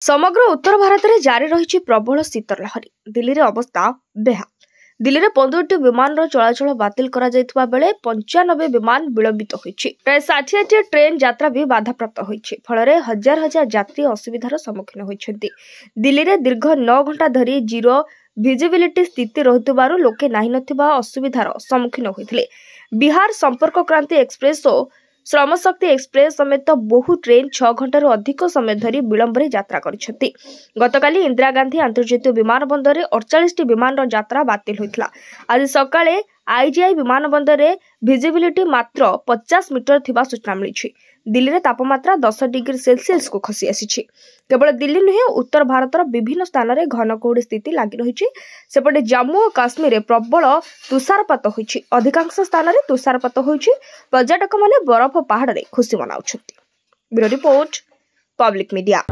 समग्र उत्तर भारत में जारी रही प्रबल शीत लहरी। दिल्ली रे अवस्था बेहाल। दिल्ली में 15टी विमान चलाचल बातिल करा जायतिबा बेले 95 विमान विलंबित होईछि। प्राय 60टी ट्रेन यात्रा भी बाधाप्राप्त होईछि। फल हजार हजार यात्री असुविधार सम्मुखीन होइछन्ति। दिल्ली में दीर्घ 9 घंटा धरी जीरो विजिबिलिटी स्थिति रहुतिबारु लोके नाही नथिबा असुविधार सम्मुखीन होइथिले। बिहार संपर्क क्रांति एक्सप्रेस और श्रम शक्ति एक्सप्रेस समेत बहु ट्रेन 6 घंटार अधिक समय धरी विलंब यात्रा करिसेंति। गतकाली इंदिरा गांधी अंतर्जातीय विमान बंदर 48टी विमान यात्रा बातिल होइतला। आज सकाळे आईजीआई विमान बंदर रे विजिबिलिटी मात्र 50 मीटर थिबा सूचना मिली। दिल्ली रे तापमात्रा 10 डिग्री सेल्सियस को खसी आसी। केवल दिल्ली नुहे उत्तर भारतर विभिन्न स्थान में घन कुहुड़ी स्थिति लगी रही। सेपटे जम्मू और काश्मीर में प्रबल तुषारपात होइछि। अधिकांश स्थान में तुषारपात होइछि। पर्यटक माने बरफ पहाड़ रे खुशी मनाउछन्ति। Bureau report, public media.